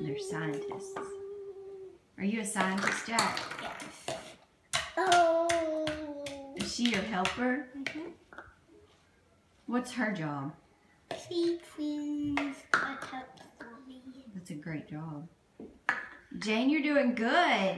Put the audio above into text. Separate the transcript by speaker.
Speaker 1: They're scientists. Are you a scientist, Jack?
Speaker 2: Yes. Oh.
Speaker 1: Is she your helper?
Speaker 2: Mm-hmm.
Speaker 1: What's her job?
Speaker 2: She cleans the tub for me.
Speaker 1: That's a great job. Jane, you're doing good.